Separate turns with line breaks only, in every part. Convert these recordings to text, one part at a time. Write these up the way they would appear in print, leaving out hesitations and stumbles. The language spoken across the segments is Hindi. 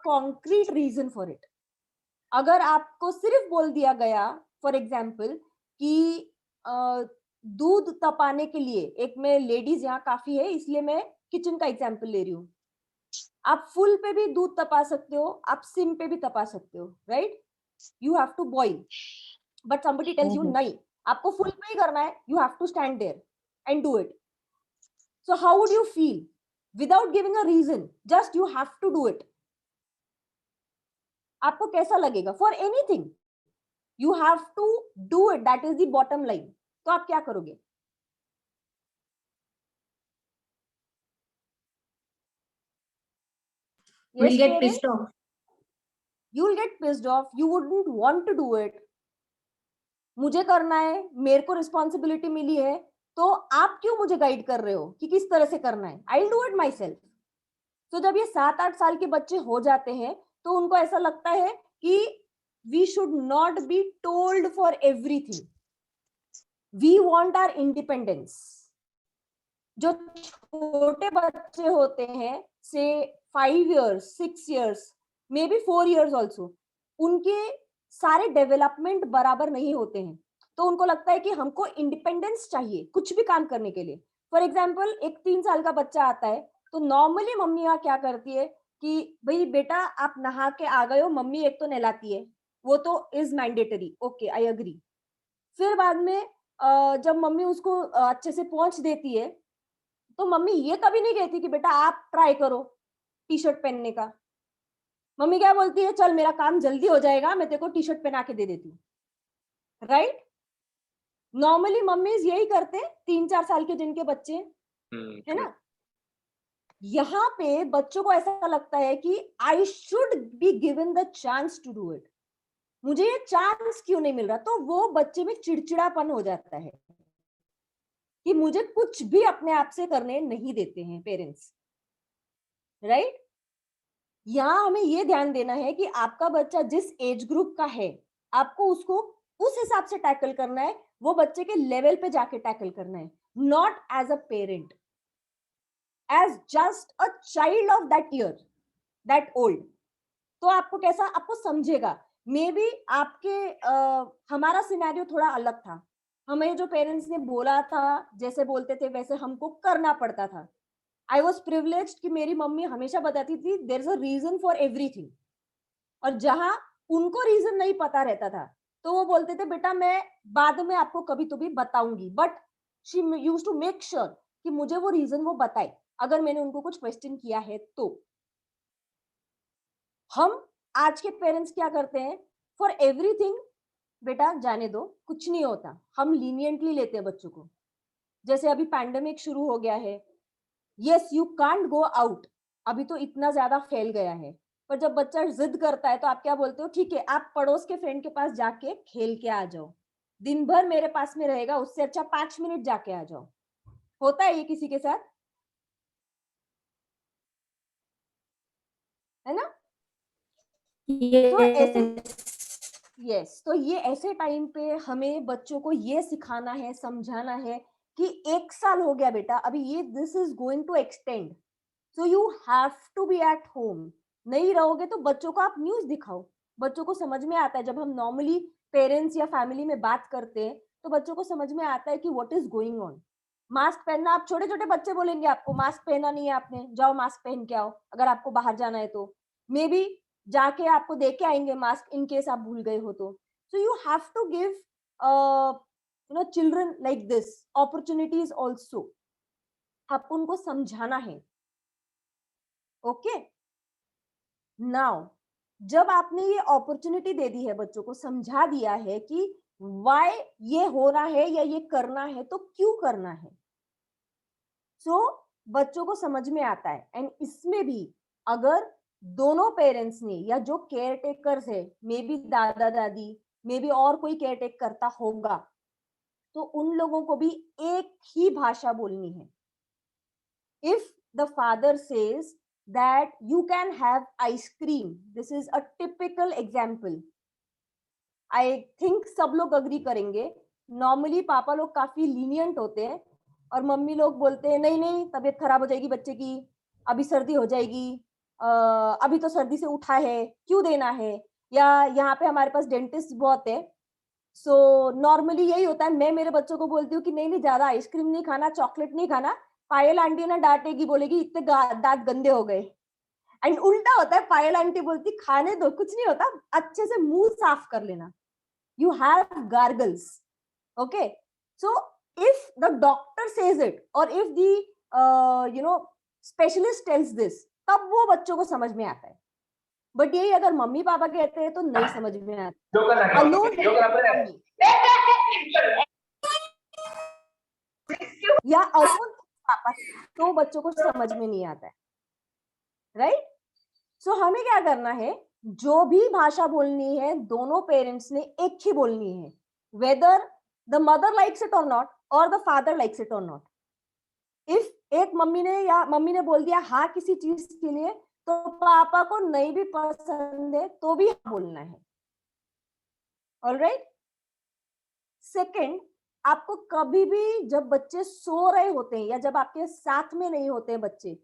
Concrete reason for it. अगर आपको सिर्फ बोल दिया गया फॉर एग्जाम्पल कि दूध तपाने के लिए, एक में लेडीज यहाँ काफी है इसलिए मैं किचन का एग्जाम्पल ले रही हूँ, आप फुल पे भी दूध तपा सकते हो, आप सिम पे भी तपा सकते हो, right? You have to boil, but somebody tells you नहीं, आपको फुल पे ही करना है, you have to stand there and do it. So how would you feel without giving a reason, just you have to do it? आपको कैसा लगेगा? For anything you have to do it, that is the bottom line. तो आप क्या करोगे?
We'll
Yes,
get
parents,
pissed off.
you will get pissed off, you wouldn't want to do it. मुझे करना है, मेरे को रिस्पॉन्सिबिलिटी मिली है, तो आप क्यों मुझे गाइड कर रहे हो कि किस तरह से करना है? I will do it my self. तो जब ये 7-8 साल के बच्चे हो जाते हैं तो उनको ऐसा लगता है कि we should not be told for everything, we want our independence. जो छोटे बच्चे होते हैं से 5 years 6 years may be 4 years also, उनके सारे डेवलपमेंट बराबर नहीं होते हैं, तो उनको लगता है कि हमको इंडिपेंडेंस चाहिए कुछ भी काम करने के लिए. फॉर एग्जाम्पल एक 3 साल का बच्चा आता है तो नॉर्मली मम्मियाँ क्या करती है कि भाई बेटा आप नहा के आ गए हो, मम्मी एक तो नहलाती है, वो तो is mandatory, okay I agree. फिर बाद में जब मम्मी उसको अच्छे से पोंछ देती है तो मम्मी ये कभी नहीं कहती कि बेटा आप ट्राई करो टी शर्ट पहनने का. मम्मी क्या बोलती है, चल मेरा काम जल्दी हो जाएगा, मैं तेरे को टी शर्ट पहना के दे देती हूँ, राइट? नॉर्मली मम्मीज यही करते हैं 3-4 साल के जिनके बच्चे है ना. यहाँ पे बच्चों को ऐसा लगता है कि I should be given the chance to do it, मुझे ये चांस क्यों नहीं मिल रहा? तो वो बच्चे में चिड़चिड़ापन हो जाता है कि मुझे कुछ भी अपने आप से करने नहीं देते हैं पेरेंट्स, राइट? यहाँ हमें ये ध्यान देना है कि आपका बच्चा जिस एज ग्रुप का है, आपको उसको उस हिसाब से टैकल करना है, वो बच्चे के लेवल पे जाके टैकल करना है, not as a parent, as just a child of that year, that old. तो आपको कैसा, आपको समझेगा. मे बी आपके हमारा सिनेरियो थोड़ा अलग था, हमें जो पेरेंट्स ने बोला था जैसे बोलते थे वैसे हमको करना पड़ता था. आई वॉज प्रिविलेज्ड कि मेरी मम्मी हमेशा बताती थी there is a reason for everything, और जहां उनको रीजन नहीं पता रहता था तो वो बोलते थे बेटा मैं बाद में आपको कभी तो भी बताऊंगी, but she used to make sure कि मुझे वो रीजन वो बताए अगर मैंने उनको कुछ क्वेश्चन किया है तो. हम आज के पेरेंट्स क्या करते हैं, फॉर एवरीथिंग बेटा जाने दो, कुछ नहीं होता, हम लीनियंटली लेते हैं बच्चों को. जैसे अभी पैंडेमिक शुरू हो गया है, yes you can't go out, अभी तो इतना ज्यादा फैल गया है, पर जब बच्चा जिद करता है तो आप क्या बोलते हो, ठीक है आप पड़ोस के फ्रेंड के पास जाके खेल के आ जाओ, दिन भर मेरे पास में रहेगा, उससे अच्छा 5 मिनट जाके आ जाओ. होता है ये किसी के साथ, है ना? तो ऐसे यस, तो ये ऐसे टाइम पे हमें बच्चों को ये सिखाना है, समझाना है कि 1 साल हो गया बेटा, अभी ये this is going to extend, so you have to be at home. नहीं रहोगे तो बच्चों को आप न्यूज दिखाओ, बच्चों को समझ में आता है. जब हम नॉर्मली पेरेंट्स या फैमिली में बात करते हैं तो बच्चों को समझ में आता है कि what is going on. Mask पहनना, आप छोटे छोटे बच्चे बोलेंगे आपको मास्क पहना नहीं है आपने, जाओ मास्क पहन के आओ अगर आपको बाहर जाना है तो. मे बी जाके आपको दे के आएंगे मास्क इन केस आप भूल गए हो तो. So you have to give children like this opportunities also, आप उनको समझाना है. ओके, नाउ जब आपने ये अपॉर्चुनिटी दे दी है, बच्चों को समझा दिया है कि व्हाई ये हो रहा है या ये करना है तो क्यों करना है, सो बच्चों को समझ में आता है. एंड इसमें भी अगर दोनों पेरेंट्स ने या जो केयर टेकर्स है, मे बी दादा दादी, मे बी और कोई केयर टेक करता होगा, तो उन लोगों को भी एक ही भाषा बोलनी है. If the father says that you can have ice cream, this is a typical example, I think सब लोग अग्री करेंगे. नॉर्मली पापा लोग काफी लीनियंट होते हैं और मम्मी लोग बोलते हैं नहीं नहीं तबीयत खराब हो जाएगी बच्चे की, अभी सर्दी हो जाएगी, अभी तो सर्दी से उठा है, क्यों देना है? या यहाँ पे हमारे पास डेंटिस्ट बहुत है, सो नॉर्मली यही होता है, मैं मेरे बच्चों को बोलती हूँ कि नहीं-नहीं ज़्यादा आइसक्रीम नहीं खाना, चॉकलेट नहीं खाना, पायल आंटी ना डाँटेगी, बोलेगी इतने गा दाँत गंदे हो गए। एंड उल्टा होता है, पायल आंटी बोलती खाने दो, कुछ नहीं होता, अच्छे से मुँह साफ कर लेना। You have gargles. Okay. So if the doctor says it or if the specialist tells this, तब वो बच्चों को समझ में आता है. बट यही अगर मम्मी पापा कहते हैं तो नहीं समझ में आता. Alone या alone पापा तो बच्चों को समझ में नहीं आता है. राइट? सो हमें क्या करना है, जो भी भाषा बोलनी है दोनों पेरेंट्स ने एक ही बोलनी है, whether the mother likes it और नॉट और द फादर लाइक्स इट और नॉट. इफ एक मम्मी ने बोल दिया हाँ किसी चीज के लिए, तो पापा को नहीं भी पसंद है तो भी हाँ बोलना है. ऑलराइट. सेकंड, आपको कभी भी जब बच्चे सो रहे होते हैं या जब आपके साथ में नहीं होते बच्चे,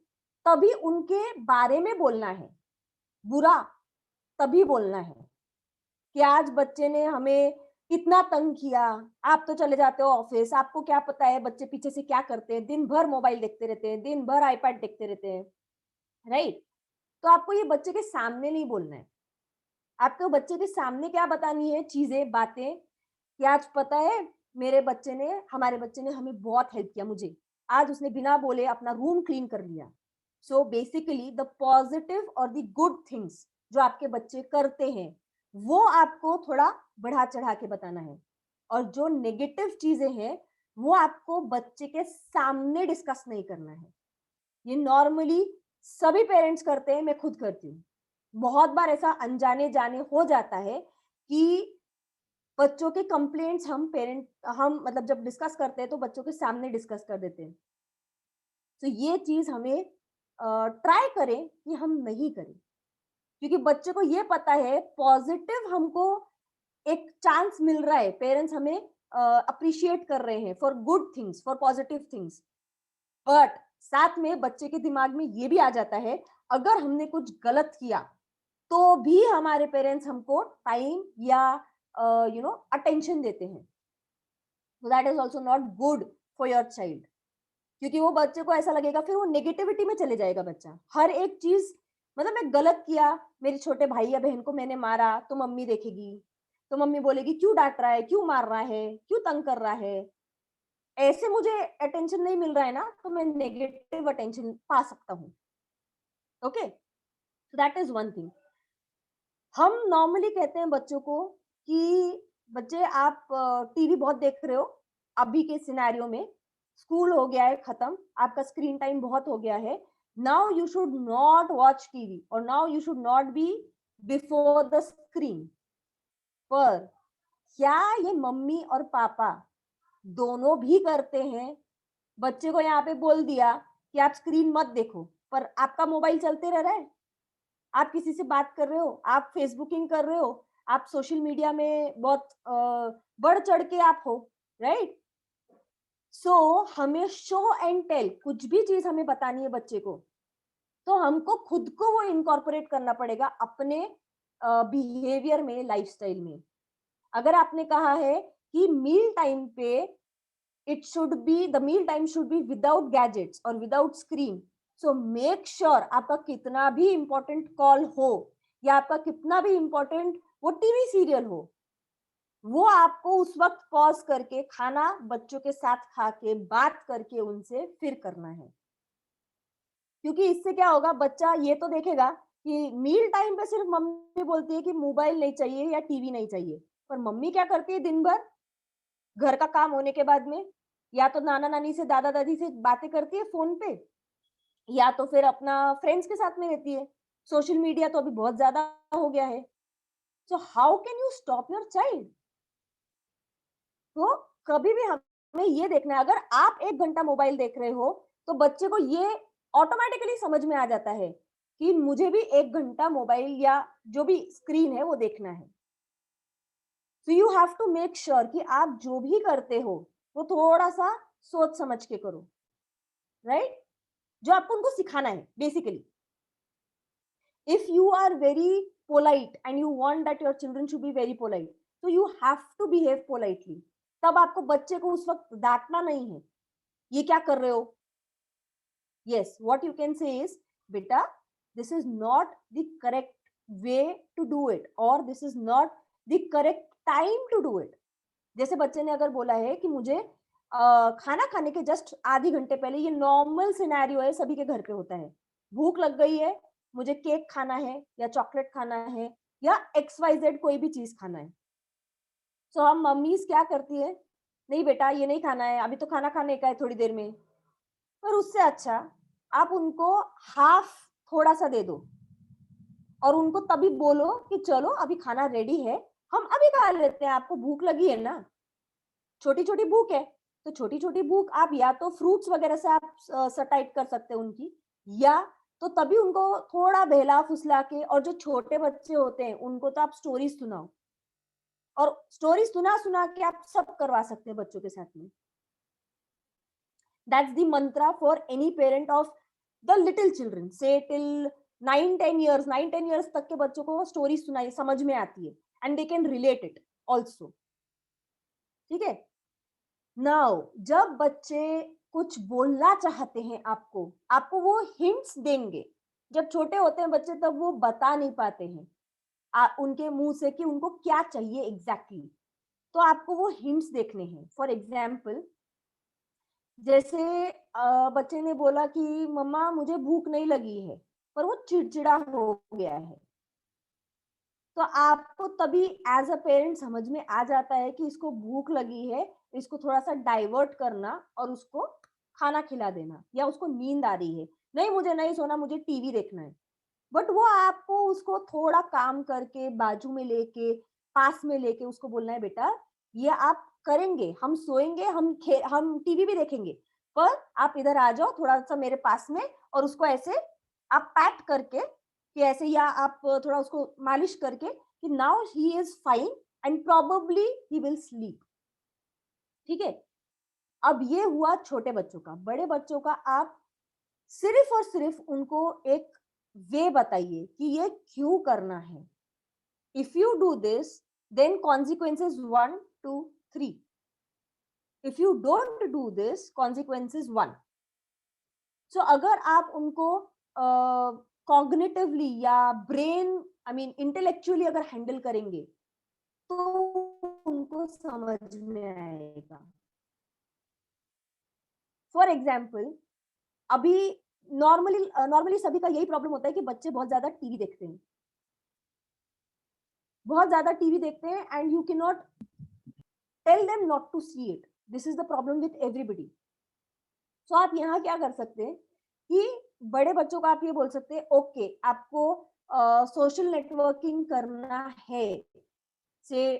तभी उनके बारे में बोलना है. बुरा तभी बोलना है कि आज बच्चे ने हमें इतना तंग किया, आप तो चले जाते हो ऑफिस, आपको क्या पता है बच्चे पीछे से क्या करते हैं, दिन भर मोबाइल देखते रहते हैं, दिन भर आईपैड देखते रहते हैं. राइट? तो आपको ये बच्चे के सामने नहीं बोलना है. आपको बच्चे के सामने क्या बतानी है चीजें, बातें, कि आज पता है हमारे बच्चे ने हमें बहुत हेल्प किया. मुझे आज उसने बिना बोले अपना रूम क्लीन कर लिया. सो बेसिकली द पॉजिटिव और द गुड थिंग्स जो आपके बच्चे करते हैं वो आपको थोड़ा बढ़ा चढ़ा के बताना है, और जो नेगेटिव चीजें हैं वो आपको बच्चे के सामने डिस्कस नहीं करना है. ये नॉर्मली सभी पेरेंट्स करते हैं, मैं खुद करती हूँ. बहुत बार ऐसा अनजाने जाने हो जाता है कि बच्चों के कंप्लेंट्स हम मतलब जब डिस्कस करते हैं तो बच्चों के सामने डिस्कस कर देते हैं. तो ये चीज हमें ट्राई करें कि हम नहीं करें, क्योंकि बच्चे को ये पता है पॉजिटिव हमको एक चांस मिल रहा है, पेरेंट्स हमें अप्रिशिएट कर रहे हैं for good things, for positive things. But साथ में बच्चे के दिमाग में ये भी आ जाता है, अगर हमने कुछ गलत किया तो भी हमारे पेरेंट्स हमको टाइम या अटेंशन देते हैं. So that is also not good for your child, क्योंकि वो बच्चे को ऐसा लगेगा, फिर वो नेगेटिविटी में चले जाएगा बच्चा. हर एक चीज, मतलब मैं गलत किया, मेरे छोटे भाई या बहन को मैंने मारा तो मम्मी देखेगी, तो मम्मी बोलेगी क्यों डांट रहा है, क्यों मार रहा है, क्यों तंग कर रहा है. ऐसे मुझे अटेंशन नहीं मिल रहा है ना, तो मैं नेगेटिव अटेंशन पा सकता हूँ. Okay. So that is one thing. हम नॉर्मली कहते हैं बच्चों को कि बच्चे आप टीवी बहुत देख रहे हो, अभी के सिनेरियो में स्कूल हो गया है खत्म, आपका स्क्रीन टाइम बहुत हो गया है, now you should not watch TV और now you should not be before the screen. पर क्या ये मम्मी और पापा दोनों भी करते हैं? बच्चे को यहाँ पे बोल दिया कि आप स्क्रीन मत देखो, पर आपका मोबाइल चलते रह रहा है, आप किसी से बात कर रहे हो, आप फेसबुकिंग कर रहे हो, आप सोशल मीडिया में बहुत बढ़ चढ़ के आप हो. राइट? सो हमें शो एंड टेल, कुछ भी चीज हमें बतानी है बच्चे को, तो हमको खुद को वो इनकॉर्पोरेट करना पड़ेगा अपने बिहेवियर में, लाइफस्टाइल में. अगर आपने कहा है कि मील टाइम पे the meal time should be without gadgets or without screen. So make sure आपका कितना भी important कॉल हो या आपका कितना भी important वो टीवी सीरियल हो, वो आपको उस वक्त पॉज करके खाना बच्चों के साथ खा के बात करके उनसे फिर करना है. क्योंकि इससे क्या होगा, बच्चा ये तो देखेगा कि मील टाइम पे सिर्फ मम्मी बोलती है कि मोबाइल नहीं चाहिए या टीवी नहीं चाहिए, पर मम्मी क्या करती है दिन भर घर का काम होने के बाद में, या तो नाना नानी से, दादा दादी से बातें करती है फोन पे, या तो फिर अपना फ्रेंड्स के साथ में रहती है. सोशल मीडिया तो अभी बहुत ज्यादा हो गया है. So how can you stop your child? तो कभी भी हमें ये देखना है, अगर आप 1 घंटा मोबाइल देख रहे हो तो बच्चे को ये ऑटोमेटिकली समझ में आ जाता है कि मुझे भी 1 घंटा मोबाइल या जो भी स्क्रीन है वो देखना है. So you have to make sure कि आप जो भी करते हो वो थोड़ा सा सोच समझ के करो. राइट? जो आपको उनको सिखाना है basically. if you are very polite and you want that your children should be very polite, so you have to behave politely. तब आपको बच्चे को उस वक्त डांटना नहीं है, ये क्या कर रहे हो. Yes, what you can say is, beta, this is not the correct way to do it, or this is not the correct time to do it. जैसे बच्चे ने अगर बोला है कि मुझे खाना खाने के जस्ट आधे घंटे पहले, ये नॉर्मल सिनेरियो है, सभी के घर पे होता है, भूख लग गई है, मुझे केक खाना है या चॉकलेट खाना है या XYZ कोई भी चीज खाना है. सो हम मम्मीज क्या करती है, नहीं बेटा ये नहीं खाना है, अभी तो खाना खाने का है थोड़ी देर में. पर उससे अच्छा आप उनको हाफ थोड़ा सा दे दो और उनको तभी बोलो कि चलो अभी खाना रेडी है, हम अभी खा लेते हैं, आपको भूख लगी है ना. छोटी छोटी भूख है तो छोटी छोटी भूख आप या तो फ्रूट्स वगैरह से आप सटाइट कर सकते हैं उनकी, या तो तभी उनको थोड़ा बहला फुसला के. और जो छोटे बच्चे होते हैं उनको तो आप स्टोरीज सुनाओ, और स्टोरी सुना सुना के आप सब करवा सकते हैं बच्चों के साथ में. That's the mantra for any parent of the little children, say till 9-10 years. 9-10 years तक के बच्चों को स्टोरी सुनाई, समझ में आती है, and they can relate it also. ठीक है. नाउ जब बच्चे कुछ बोलना चाहते हैं आपको वो हिंट्स देंगे. जब छोटे होते हैं बच्चे तब वो बता नहीं पाते हैं उनके मुंह से कि उनको क्या चाहिए एग्जैक्टली. तो आपको वो हिंट्स देखने हैं. फॉर एग्जाम्पल, जैसे बच्चे ने बोला कि मम्मा मुझे भूख नहीं लगी है, पर वो चिड़चिड़ा हो गया है, तो आपको तभी एज अ पेरेंट समझ में आ जाता है कि इसको भूख लगी है, इसको थोड़ा सा डाइवर्ट करना और उसको खाना खिला देना. या उसको नींद आ रही है, नहीं मुझे नहीं सोना, मुझे टीवी देखना है, बट वो आपको उसको थोड़ा काम करके बाजू में लेके, पास में लेके उसको बोलना है, बेटा ये आप करेंगे, हम सोएंगे, हम टीवी भी देखेंगे, पर आप इधर आ जाओ थोड़ा सा मेरे पास में, और उसको ऐसे आप पैट करके कि ऐसे, या आप थोड़ा उसको मालिश करके कि now he is fine and probably he will sleep. ठीक है. अब ये हुआ छोटे बच्चों का. बड़े बच्चों का आप सिर्फ और सिर्फ उनको एक वे बताइए कि ये क्यों करना है. If you do this then consequences 1 2 3. If you don't do this consequences 1. So अगर आप उनको कॉग्निटिवली या ब्रेन आई मीन इंटेलेक्चुअली अगर हैंडल करेंगे तो उनको समझ में आएगा. फॉर एग्जाम्पल, अभी नॉर्मली सभी का यही प्रॉब्लम होता है कि बच्चे बहुत ज्यादा टीवी देखते हैं, and you can not tell them not to see it. This is the problem with everybody. So आप यहाँ क्या कर सकते हैं कि बड़े बच्चों को आप ये बोल सकते हैं, ओके आपको सोशल नेटवर्किंग करना है, से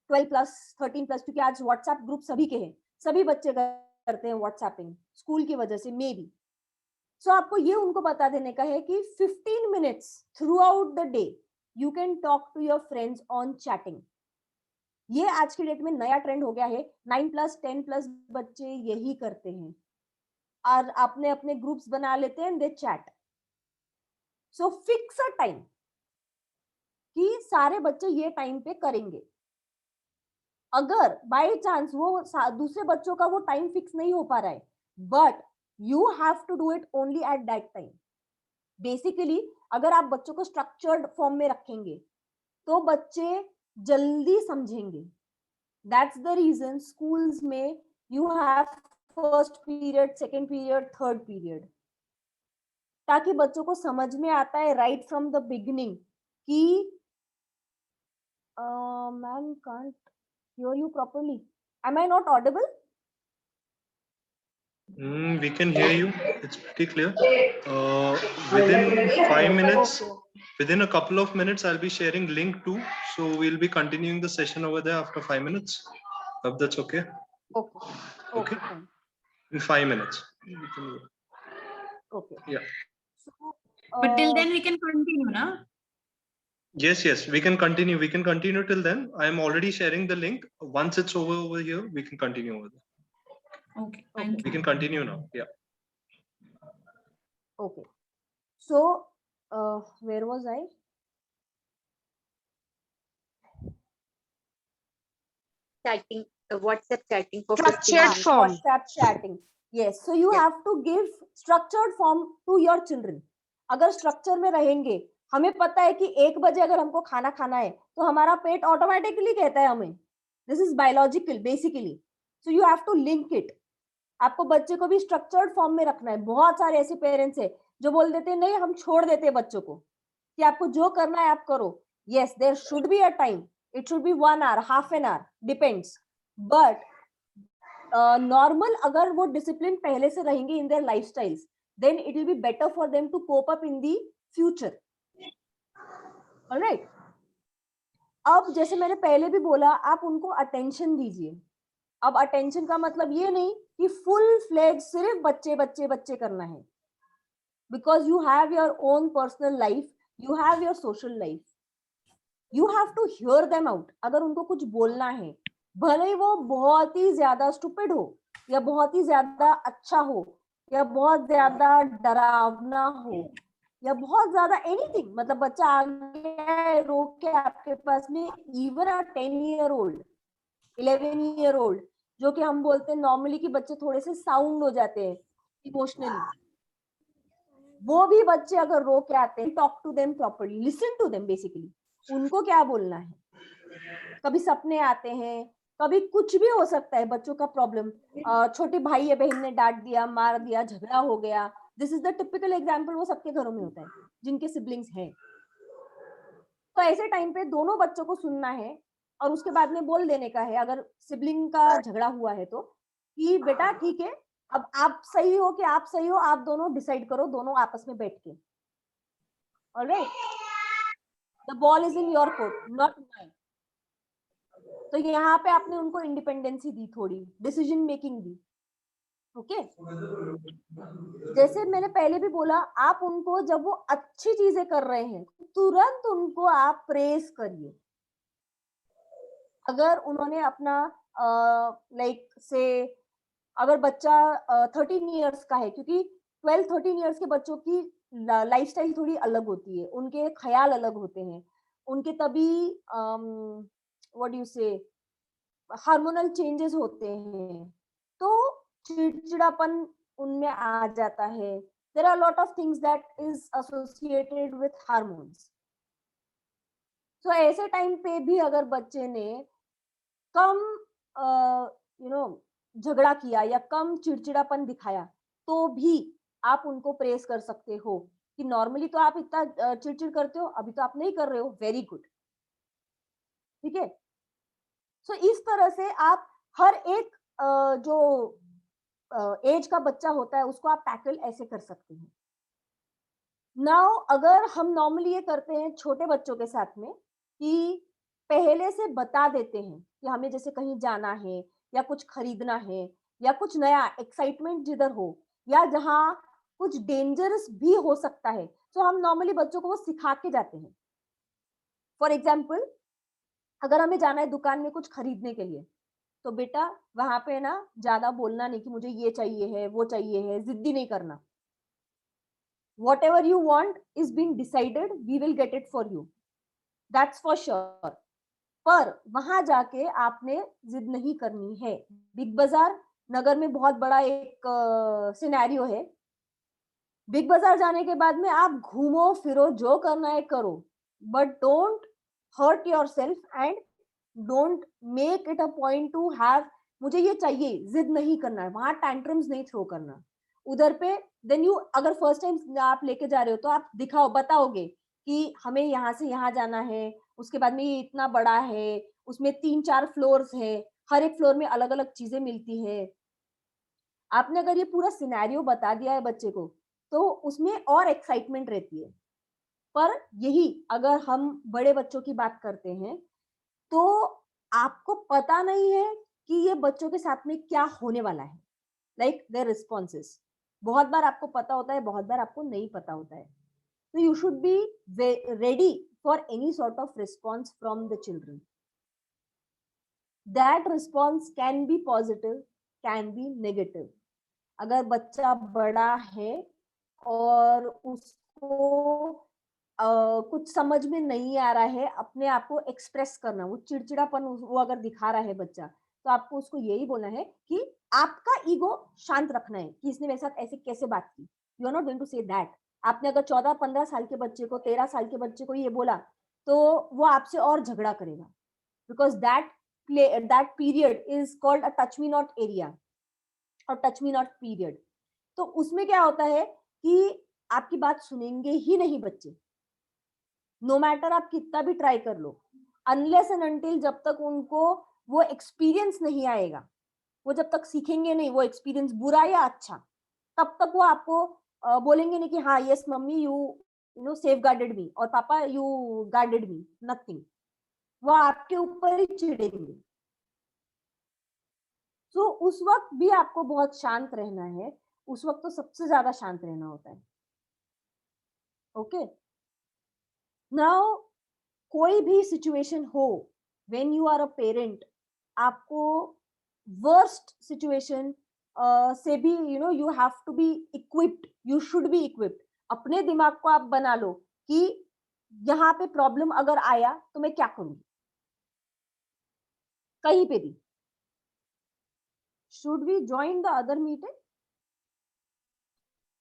12+, 13+, क्योंकि आज व्हाट्सएप ग्रुप सभी के हैं, सभी बच्चे करते हैं व्हाट्सएपिंग स्कूल की वजह से मे बी. सो आपको ये उनको बता देने का है कि 15 minutes throughout the day you can talk to your friends on chatting. ये आज की डेट में नया ट्रेंड हो गया है. 9+, 10+ बच्चे यही करते हैं और अपने अपने ग्रुप्स बना लेते हैं, they chat. So fix a time कि सारे बच्चे ये टाइम पे करेंगे. अगर बाय चांस वो दूसरे बच्चों का वो टाइम फिक्स नहीं हो पा रहा है, but you have to do it only at that time. Basically अगर आप बच्चों को स्ट्रक्चर्ड फॉर्म में रखेंगे तो बच्चे जल्दी समझेंगे. दैट्स द रीजन स्कूल्स में you have first period, second period, third period, ताकि बच्चों को समझ में आता है राइट फ्रॉम द बिगिनिंग कि ma'am can't hear you properly. Am I not audible?
We can hear you. It's pretty clear. Within 5 minutes, within a couple of minutes, I'll be sharing link too. So we'll be continuing the session over there after 5 minutes. Hope that's okay.
Okay. Fine.
In 5 minutes.
Okay.
Yeah.
So,
but till then we can continue, na?
Yes, we can continue. We can continue till then. I am already sharing the link. Once it's over here, we can continue over there.
Okay, thank you.
We can continue now. Yeah.
Okay. So where was I?
Chatting, WhatsApp chatting for 15
Structured
minutes.
form.
WhatsApp chatting. Yes, so you
Yes.
have to give structured form to your children. अगर स्ट्रक्चर में रहेंगे, हमें पता है कि 1 बजे अगर हमको खाना खाना है तो हमारा पेट ऑटोमेटिकली कहता है हमें, this is biological basically, so you have to link it. आपको बच्चे को भी स्ट्रक्चर्ड फॉर्म में रखना है. बहुत सारे ऐसे पेरेंट्स है जो बोल देते हैं नहीं हम छोड़ देते हैं बच्चों को कि आपको जो करना है आप करो. yes there should be a time, it should be 1 hour, half an hour, depends, but normal अगर वो डिसिप्लिन पहले से रहेंगे in their lifestyles, then it will be better for them to cope up in the future. Alright, अब जैसे मैंने पहले भी बोला, आप उनको अटेंशन दीजिए. अब अटेंशन का मतलब ये नहीं कि फुल फ्लेज सिर्फ बच्चे बच्चे बच्चे करना है, because you have your own personal life, you have your social life, you have to hear them out. अगर उनको कुछ बोलना है, भले ही वो बहुत ही ज्यादा स्टूपिड हो या बहुत ही ज्यादा अच्छा हो या बहुत ज्यादा डरावना हो या बहुत ज्यादा एनीथिंग, मतलब बच्चा आ गया है रो के आपके पास में, इवन अ 10 year old, 11 year old, जो कि हम बोलते हैं नॉर्मली कि बच्चे थोड़े से साउंड हो जाते हैं इमोशनली, वो भी बच्चे अगर रो के आते हैं, talk to them properly, listen to them. Basically उनको क्या बोलना है. कभी सपने आते हैं, कभी कुछ भी हो सकता है बच्चों का प्रॉब्लम. छोटे भाई या बहन ने डांट दिया, मार दिया, झगड़ा हो गया, this is the typical example. वो सबके घरों में होता है जिनके सिबलिंग्स हैं. तो ऐसे टाइम पे दोनों बच्चों को सुनना है और उसके बाद में बोल देने का है, अगर सिबलिंग का झगड़ा हुआ है तो, कि बेटा ठीक है, अब आप सही हो कि आप सही हो, आप दोनों डिसाइड करो, दोनों आपस में बैठ के. Alright, the ball is in your court, not mine. तो यहाँ पे आपने उनको इंडिपेंडेंसी दी, थोड़ी डिसीजन मेकिंग दी. ओके, जैसे मैंने पहले भी बोला, आप उनको जब वो अच्छी चीजें कर रहे हैं तुरंत उनको आप प्रेज करिए. अगर उन्होंने अपना लाइक से, अगर बच्चा 13 years का है, क्योंकि 12-13 years के बच्चों की लाइफस्टाइल थोड़ी अलग होती है, उनके ख्याल अलग होते हैं, उनके तभी what you say hormonal changes होते हैं, तो चिड़चिड़ापन उनमें आ जाता है. There are lot of things that is associated with hormones. तो ऐसे टाइम पे भी अगर बच्चे ने कम झगड़ा किया या कम चिड़चिड़ापन दिखाया, तो भी आप उनको प्रेस कर सकते हो कि नॉर्मली तो आप इतना चिड़चिड़ करते हो, अभी तो आप नहीं कर रहे हो, वेरी गुड. ठीक है, सो इस तरह से आप हर एक जो एज का बच्चा होता है उसको आप टैकल ऐसे कर सकते हैं. नाउ अगर हम नॉर्मली ये करते हैं छोटे बच्चों के साथ में कि पहले से बता देते हैं कि हमें जैसे कहीं जाना है या कुछ खरीदना है या कुछ नया एक्साइटमेंट जिधर हो या जहाँ कुछ डेंजरस भी हो सकता है, तो हम नॉर्मली बच्चों को वो सिखा के जाते हैं. फॉर एग्जाम्पल, अगर हमें जाना है दुकान में कुछ खरीदने के लिए, तो बेटा वहां पे ना ज्यादा बोलना नहीं कि मुझे ये चाहिए है, वो चाहिए है, जिद्दी नहीं करना. whatever you want is being decided, we will get it for you, that's for sure. पर वहां जाके आपने जिद नहीं करनी है. बिग बाजार नगर में बहुत बड़ा एक सिनेरियो है. बिग बाजार जाने के बाद में आप घूमो फिरो, जो करना है करो, but don't hurt yourself and don't make it a point to have मुझे ये चाहिए, जिद नहीं करना है, वहां टैंट्रम्स नहीं थ्रो करना उधर पे. देन यू अगर फर्स्ट टाइम आप लेके जा रहे हो तो आप दिखाओ, बताओगे कि हमें यहाँ से यहाँ जाना है, उसके बाद में ये इतना बड़ा है, उसमें 3-4 फ्लोर्स है, हर एक फ्लोर में अलग अलग चीजें मिलती है. आपने अगर ये पूरा सिनेरियो बता दिया है बच्चे को, तो उसमें और एक्साइटमेंट रहती है. पर यही अगर हम बड़े बच्चों की बात करते हैं, तो आपको पता नहीं है कि ये बच्चों के साथ में क्या होने वाला है, लाइक देयर रिस्पॉन्सेस. बहुत बार आपको पता होता है, बहुत बार आपको नहीं पता होता है. तो you should be ready for any sort of response from the children. That response can be positive, can be negative. अगर बच्चा बड़ा है और उसको कुछ समझ में नहीं आ रहा है, अपने आप को एक्सप्रेस करना, वो चिड़चिड़ापन वो अगर दिखा रहा है बच्चा, तो आपको उसको यही बोलना है कि आपका ईगो शांत रखना है कि इसने मेरे साथ ऐसे कैसे बात की। You are not going to say that. आपने अगर 14-15 साल के बच्चे को, 13 साल के बच्चे को ये बोला, तो वो आपसे और झगड़ा करेगा, because that period is called a touch me not area और टच मी नॉट पीरियड। तो उसमें क्या होता है कि आपकी बात सुनेंगे ही नहीं बच्चे। नो मैटर आप कितना भी ट्राई कर लो, अनलेस एंड अनटिल जब तक उनको वो एक्सपीरियंस नहीं आएगा, वो जब तक सीखेंगे नहीं वो एक्सपीरियंस बुरा या अच्छा, तब तक वो आपको बोलेंगे नहीं कि हाँ yes mummy you know safeguarded me और papa you guarded me, nothing. वो आपके ऊपर ही चिढ़ेंगे। सो उस वक्त भी आपको बहुत शांत रहना है, उस वक्त तो सबसे ज्यादा शांत रहना होता है। ओके, नाउ कोई भी सिचुएशन हो, when you are a parent, आपको वर्स्ट सिचुएशन से भी you have to be equipped, you should be equipped. अपने दिमाग को आप बना लो कि यहाँ पे प्रॉब्लम अगर आया तो मैं क्या करूंगी, कहीं पे भी। Should we join the other meeting?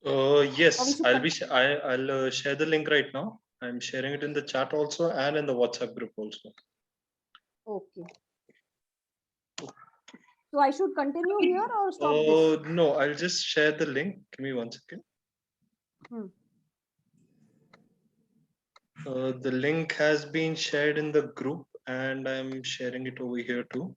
Or we
Yes,
should
I'll be. I'll share the link right now. I'm sharing it in the chat also and in the WhatsApp group also.
Okay. So I should continue here or stop this?
No, I'll just share the link. Give me 1 second. The link has been shared in the group and I'm sharing it over here too.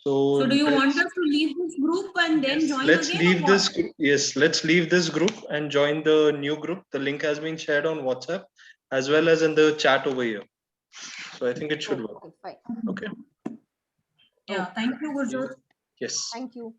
So
So do you want us to leave this group and then
yes,
join
let's
again?
leave
or
this.
what?
Yes, let's leave this group and join the new group. The link has been shared on WhatsApp as well as in the chat over here. So I think it should work.
Okay, fine.
Okay.
Yeah, thank you, Gurjot.
Yes.
Thank you.